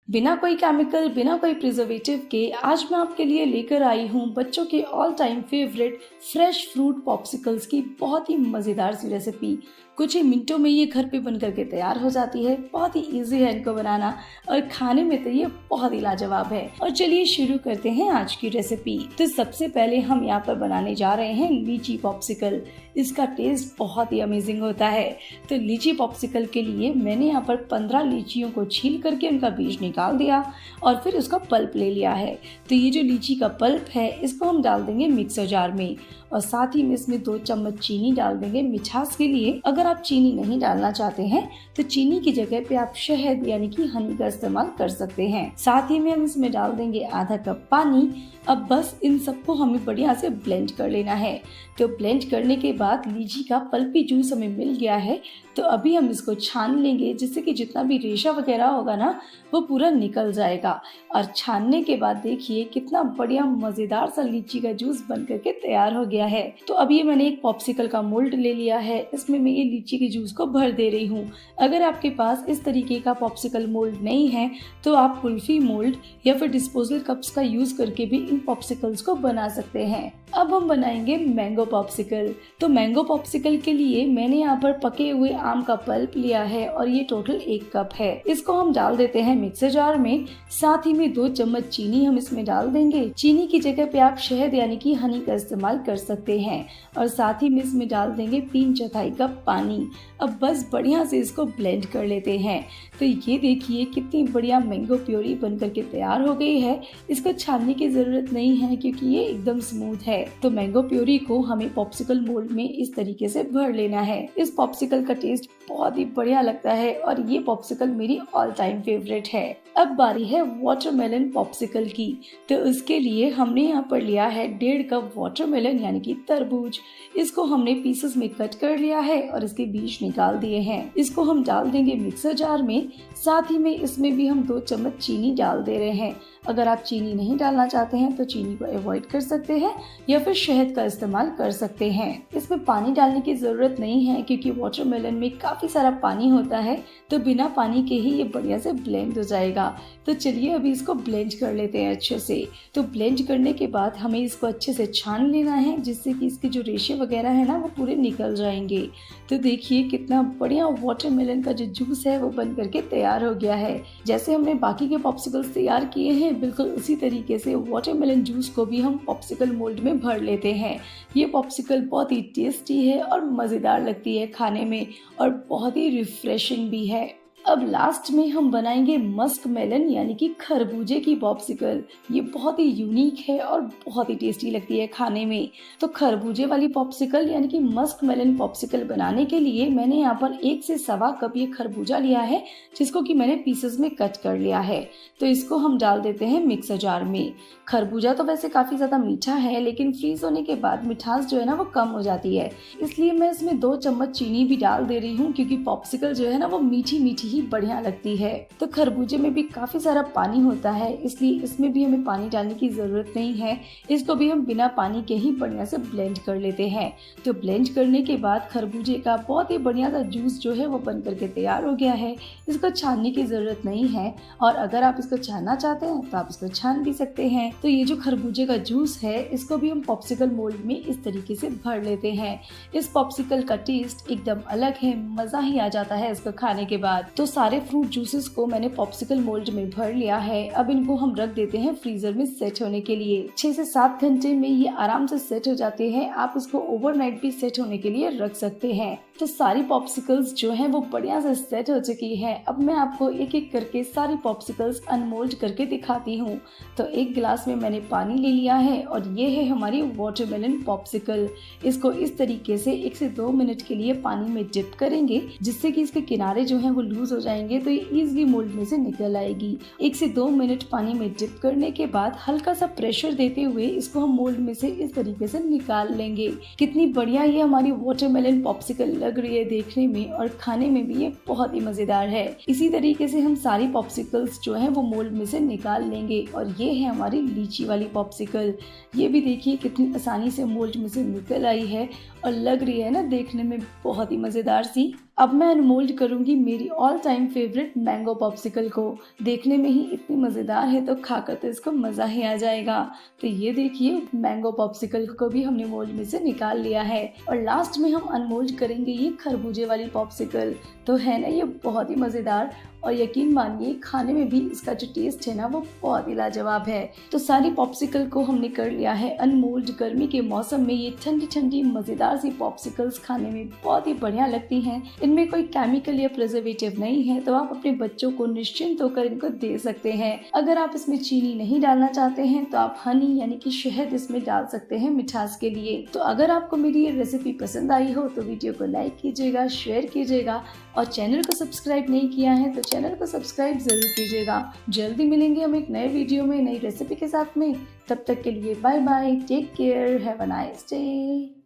बिना कोई केमिकल, बिना कोई प्रिजर्वेटिव के आज मैं आपके लिए लेकर आई हूँ बच्चों के all time favourite fresh fruit popsicles की बहुत ही मज़ेदार सी रेसिपी। कुछ ही मिनटों में ये घर पे बन करके तैयार हो जाती है। बहुत ही इजी है इनको बनाना और खाने में तो ये बहुत ही लाजवाब है। और चलिए शुरू करते हैं आज की रेसिपी। तो सबसे पहले हम यहाँ पर बनाने जा रहे हैं लीची पॉप्सिकल। इसका टेस्ट बहुत ही अमेजिंग होता है। तो लीची पॉप्सिकल के लिए मैंने यहाँ पर 15 लीचियों को छील करके उनका बीज निकाल दिया और फिर उसका पल्प ले लिया है। तो ये जो लीची का पल्प है इसको हम डाल देंगे मिक्सर जार में और साथ ही में इसमें 2 चम्मच चीनी डाल देंगे मिठास के लिए। अगर आप चीनी नहीं डालना चाहते हैं तो चीनी की जगह पे आप शहद यानी कि हनी का इस्तेमाल कर सकते हैं। साथ ही में हम इसमें डाल देंगे आधा कप पानी। अब बस इन सबको हमें बढ़िया से ब्लेंड कर लेना है। तो ब्लेंड करने के बाद लीची का पल्पी जूस हमें मिल गया है। तो अभी हम इसको छान लेंगे जिससे कि जितना भी रेशा वगैरह होगा ना वो पूरा निकल जाएगा। और छानने के बाद देखिए कितना बढ़िया मजेदार सा लीची का जूस बन करके तैयार हो गया है। तो अब ये मैंने एक पॉप्सिकल का मोल्ड ले लिया है। इसमें मैं ये लीची के जूस को भर दे रही हूँ। अगर आपके पास इस तरीके का पॉप्सिकल मोल्ड नहीं है तो आप कुल्फी मोल्ड या फिर डिस्पोजल कप्स का यूज करके भी इन पॉप्सिकल्स को बना सकते हैं। अब हम बनाएंगे मैंगो पॉप्सिकल। तो मैंगो पॉप्सिकल के लिए मैंने यहाँ पर पके हुए आम का पल्प लिया है और ये टोटल 1 कप है। इसको हम डाल देते हैं मिक्सर जार में। साथ ही में 2 चम्मच चीनी हम इसमें डाल देंगे। चीनी की जगह पे आप शहद यानी कि हनी का इस्तेमाल कर सकते हैं। और साथ ही में इसमें डाल देंगे 3/4 कप पानी। अब बस बढ़िया से इसको ब्लेंड कर लेते हैं। तो ये देखिए कितनी बढ़िया मैंगो प्योरी बन करके तैयार हो गई है। इसको छानने की जरूरत नहीं है क्योंकि ये एकदम स्मूथ है। तो मैंगो प्योरी को हमें पॉप्सिकल मोल्ड में इस तरीके से भर लेना है। इस पॉप्सिकल का टेस्ट बहुत ही बढ़िया लगता है और ये पॉप्सिकल मेरी ऑल टाइम फेवरेट है। अब बारी है वाटरमेलन पॉप्सिकल की। तो उसके लिए हमने यहाँ पर लिया है 1.5 कप वाटरमेलन यानी कि तरबूज। इसको हमने पीसेस में कट कर लिया है और इसके बीज निकाल दिए हैं। इसको हम डाल देंगे मिक्सर जार में। साथ ही में इसमें भी हम 2 चम्मच चीनी डाल दे रहे हैं। अगर आप चीनी नहीं डालना चाहते हैं तो चीनी को अवॉइड कर सकते हैं या फिर शहद का इस्तेमाल कर सकते हैं। इसमें पानी डालने की जरूरत नहीं है क्योंकि वाटरमेलन में काफी सारा पानी होता है। तो बिना पानी के ही ये बढ़िया से ब्लेंड हो जाएगा। तो चलिए अभी इसको ब्लेंड कर लेते हैं अच्छे से। तो ब्लेंड करने के बाद हमें इसको अच्छे से छान लेना है जिससे कि इसके जो रेशे वगैरह है ना वो पूरे निकल जाएंगे। तो देखिए कितना बढ़िया वाटरमेलन का जो जूस है वो बन करके तैयार हो गया है। जैसे हमने बाकी के पॉप्सिकल्स तैयार किए हैं बिल्कुल उसी तरीके से वाटरमेलन जूस को भी हम पॉप्सिकल मोल्ड में भर लेते हैं। ये पॉप्सिकल बहुत ही टेस्टी है और मज़ेदार लगती है खाने में और बहुत ही रिफ्रेशिंग भी है। अब लास्ट में हम बनाएंगे मस्क मेलन यानी कि खरबूजे की पॉप्सिकल। ये बहुत ही यूनिक है और बहुत ही टेस्टी लगती है खाने में। तो खरबूजे वाली पॉप्सिकल यानी कि मस्क मेलन पॉप्सिकल बनाने के लिए मैंने यहाँ पर 1 से 1.25 कप ये खरबूजा लिया है जिसको कि मैंने पीसेस में कट कर लिया है। तो इसको हम डाल देते हैं मिक्सर जार में। खरबूजा तो वैसे काफी ज्यादा मीठा है लेकिन फ्रीज होने के बाद मिठास जो है ना वो कम हो जाती है, इसलिए मैं इसमें 2 चम्मच चीनी भी डाल दे रही हूँ क्योंकि पॉप्सिकल जो है ना वो मीठी मीठी ही बढ़िया लगती है। तो खरबूजे में भी काफी सारा पानी होता है इसलिए इसमें भी हमें पानी डालने की जरूरत नहीं है। इसको भी हम बिना पानी के ही बढ़िया से ब्लेंड कर लेते हैं। तो ब्लेंड करने के बाद खरबूजे का बहुत ही बढ़िया सा जूस जो है वो बन करके तैयार हो गया है। इसको छानने की जरूरत नहीं है और अगर आप इसको छानना चाहते हैं तो आप इसको छान भी सकते हैं। तो ये जो खरबूजे का जूस है इसको भी हम पॉप्सिकल मोल्ड में इस तरीके से भर लेते हैं। इस पॉप्सिकल का टेस्ट एकदम अलग है, मजा ही आ जाता है इसको खाने के बाद। तो सारे फ्रूट जूसेस को मैंने पॉप्सिकल मोल्ड में भर लिया है। अब इनको हम रख देते हैं फ्रीजर में सेट होने के लिए। 6 से 7 घंटे में ये आराम से सेट हो जाते हैं। आप इसको ओवरनाइट भी सेट होने के लिए रख सकते हैं। तो सारी पॉप्सिकल्स जो हैं वो बढ़िया से सेट हो चुकी है। अब मैं आपको एक एक करके सारी पॉप्सिकल्स अनमोल्ड करके दिखाती हूँ। तो एक गिलास में मैंने पानी ले लिया है और ये है हमारी वाटरमेलन पॉप्सिकल। इसको इस तरीके से 1 से 2 मिनट के लिए पानी में डिप करेंगे जिससे कि इसके किनारे जो हैं वो लूज हो जाएंगे तो ये इजीली मोल्ड में से निकल आएगी। 1 से 2 मिनट पानी में डिप करने के बाद हल्का सा प्रेशर देते हुए इसको हम मोल्ड में से इस तरीके से निकाल लेंगे। कितनी बढ़िया ये हमारी वाटरमेलन पॉप्सिकल लग रही है देखने में और खाने में भी ये बहुत ही मजेदार है। इसी तरीके से हम सारी पॉप्सिकल्स जो है वो मोल्ड में से निकाल लेंगे और ये है हमारी लीची वाली पॉप्सिकल। ये भी देखिए कितनी आसानी से मोल्ड में से निकल आई है और लग रही है ना देखने में बहुत ही मजेदार सी। अब मैं अनमोल्ड करूंगी मेरी all time favourite mango popsicle को। देखने में ही इतनी मज़ेदार है तो खाकर तो इसको मज़ा ही आ जाएगा। तो ये देखिए मैंगो पॉप्सिकल को भी हमने मोल्ड में से निकाल लिया है और लास्ट में हम अनमोल्ड करेंगे ये खरबूजे वाली पॉप्सिकल। तो है ना ये बहुत ही मज़ेदार और यकीन मानिए खाने में भी इसका जो टेस्ट है ना वो बहुत ही लाजवाब है। तो सारी पॉप्सिकल को हमने कर लिया है अनमोल्ड। गर्मी के मौसम में ये ठंडी ठंडी मज़ेदार सी पॉप्सिकल्स खाने में बहुत ही बढ़िया लगती हैं। इनमें कोई केमिकल या प्रिजर्वेटिव नहीं है तो आप अपने बच्चों को निश्चिंत होकर इनको दे सकते हैं। अगर आप इसमें चीनी नहीं डालना चाहते हैं तो आप हनी यानी कि शहद इसमें डाल सकते हैं मिठास के लिए। तो अगर आपको मेरी ये रेसिपी पसंद आई हो तो वीडियो को लाइक कीजिएगा, शेयर कीजिएगा और चैनल को सब्सक्राइब नहीं किया है तो चैनल को सब्सक्राइब जरूर कीजिएगा। जल्दी मिलेंगे हम एक नए वीडियो में नई रेसिपी के साथ में। तब तक के लिए bye bye, take care, have a nice day.